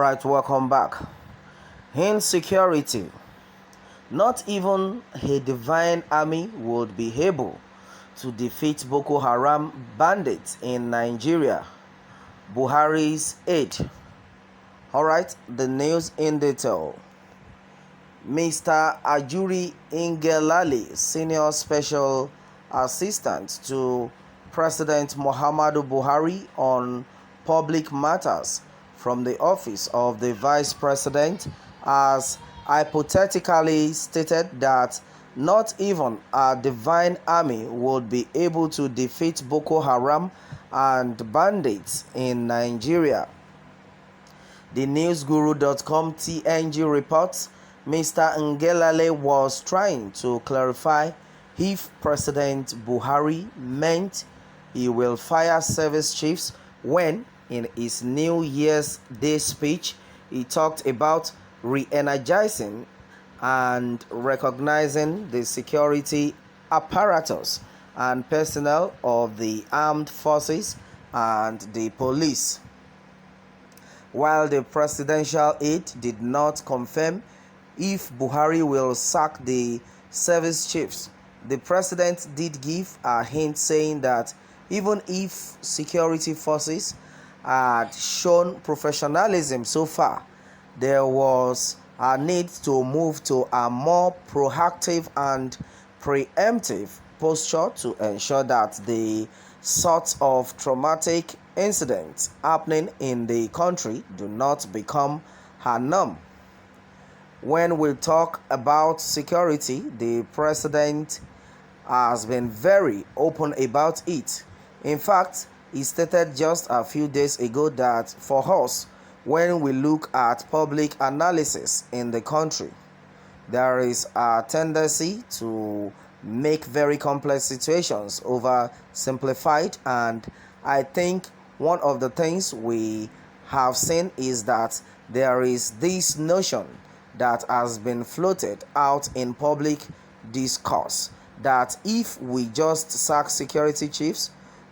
Alright, welcome back. Insecurity. Not even a divine army would be able to defeat Boko Haram bandits in Nigeria. Buhari's aid. Alright, the news in detail. Mr. Ajuri Ngelale, Senior Special Assistant to President Muhammadu Buhari on Public Matters from the Office of the Vice President, has hypothetically stated that not even a divine army would be able to defeat Boko Haram and bandits in Nigeria. The newsguru.com TNG reports Mr. Ngelale was trying to clarify if President Buhari meant he will fire service chiefs when, in his New Year's Day speech, he talked about re-energizing and recognizing the security apparatus and personnel of the armed forces and the police. While the presidential aide did not confirm if Buhari will sack the service chiefs, the president did give a hint saying that even if security forces had shown professionalism so far, there was a need to move to a more proactive and preemptive posture to ensure that the sorts of traumatic incidents happening in the country do not become a norm. When we talk about security, the president has been very open about it. In fact, he stated just a few days ago that for us, when we look at public analysis in the country, there is a tendency to make very complex situations oversimplified, and I think one of the things we have seen is that there is this notion that has been floated out in public discourse that if we just sack security chiefs,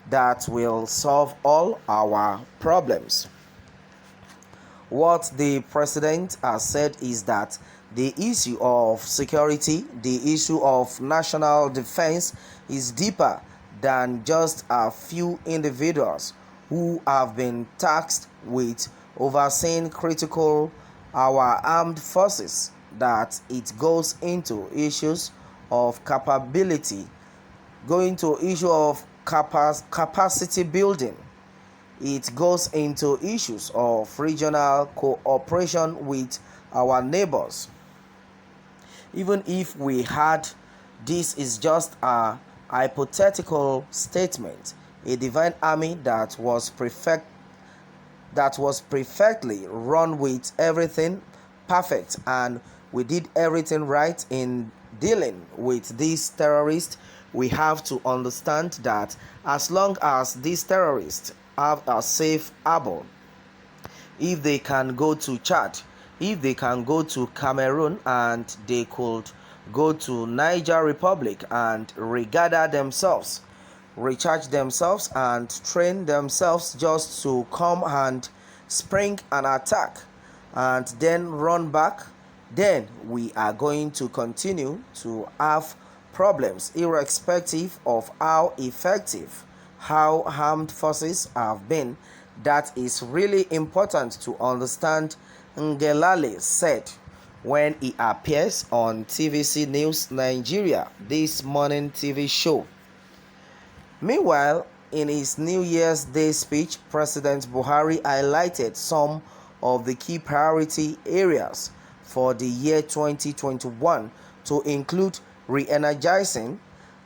that will solve all our problems. What the president has said is that the issue of security, the issue of national defense, is deeper than just a few individuals who have been tasked with overseeing critical our armed forces, that it goes into issues of capability, going to issue of capacity building. It goes into issues of regional cooperation with our neighbors. Even if we had, this is just a hypothetical statement, a divine army that was perfectly run with everything perfect, and we did everything right in dealing with these terrorists. We have to understand that as long as these terrorists have a safe harbor, if they can go to Chad, if they can go to Cameroon, and they could go to Niger Republic and regather themselves, recharge themselves and train themselves just to come and spring an attack and then run back, then we are going to continue to have problems irrespective of how effective how armed forces have been. That is really important to understand, Ngelale said when he appears on TVC News Nigeria this morning TV show. Meanwhile, in his New Year's Day speech, President Buhari highlighted some of the key priority areas for the year 2021 to include re-energizing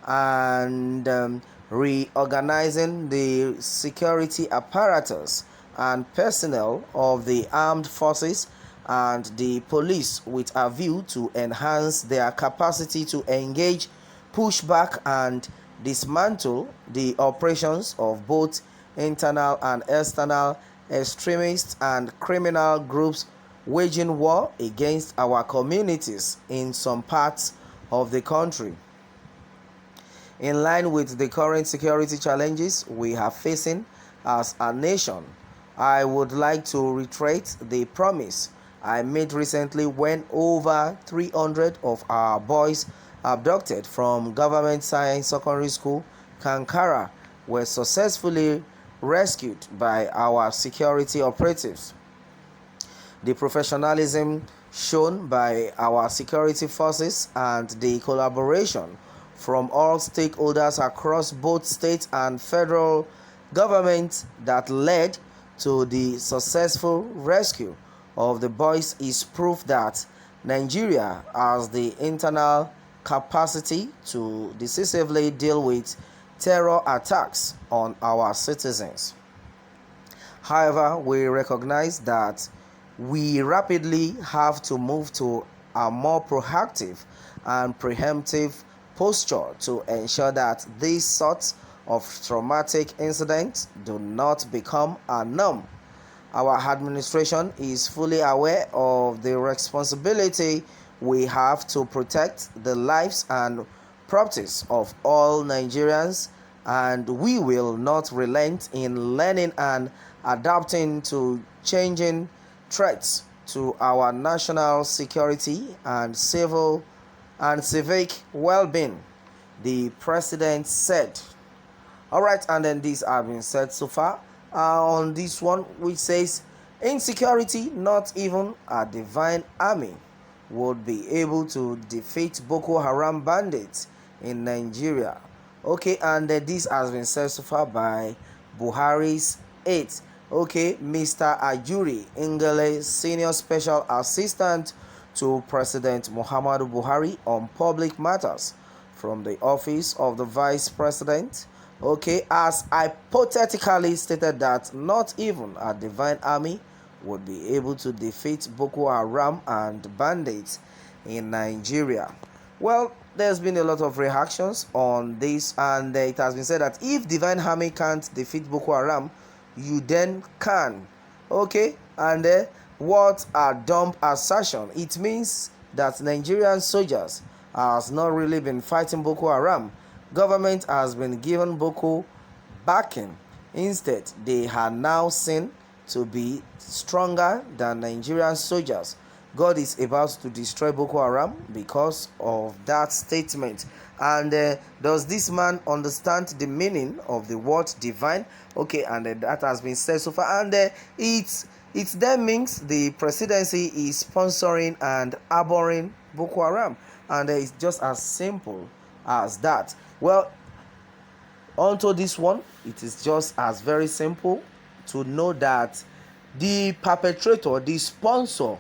and reorganizing the security apparatus and personnel of the armed forces and the police with a view to enhance their capacity to engage, push back, and dismantle the operations of both internal and external extremists and criminal groups waging war against our communities in some parts of the country. In line with the current security challenges we are facing as a nation, I would like to reiterate the promise I made recently when over 300 of our boys abducted from Government Science Secondary School, Kankara, were successfully rescued by our security operatives. The professionalism shown by our security forces and the collaboration from all stakeholders across both state and federal governments that led to the successful rescue of the boys is proof that Nigeria has the internal capacity to decisively deal with terror attacks on our citizens. However, we recognize that we rapidly have to move to a more proactive and preemptive posture to ensure that these sorts of traumatic incidents do not become a norm. Our administration is fully aware of the responsibility we have to protect the lives and properties of all Nigerians, and we will not relent in learning and adapting to changing threats to our national security and civic well-being, the president said. All right, and then these have been said so far on this one, which says insecurity, not even a divine army would be able to defeat Boko Haram bandits in Nigeria. Okay, and this has been said so far by Buhari's aide. Okay, Mr. Ajuri Ngele, Senior Special Assistant to President Muhammadu Buhari on Public Matters from the Office of the Vice President, okay, has hypothetically stated that not even a divine army would be able to defeat Boko Haram and bandits in Nigeria. Well, there's been a lot of reactions on this, and it has been said that if divine army can't defeat Boko Haram, you then can. Okay, and what a dumb assertion. It means that Nigerian soldiers has not really been fighting Boko Haram. Government has been given Boko backing. Instead, they are now seen to be stronger than Nigerian soldiers. God is about to destroy Boko Haram because of that statement. And does this man understand the meaning of the word divine? Okay, and that has been said so far. And it then means the presidency is sponsoring and harboring Boko Haram. And it's just as simple as that. Well, onto this one, it is just as very simple to know that the perpetrator, the sponsor,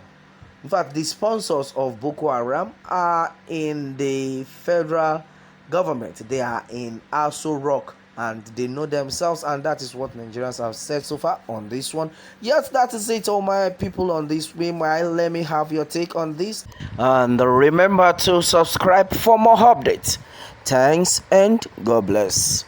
in fact, the sponsors of Boko Haram are in the federal government. They are in Aso Rock, and they know themselves, and that is what Nigerians have said so far on this one. Yes, that is it, all my people on this. Meanwhile, let me have your take on this, and remember to subscribe for more updates. Thanks, and God bless.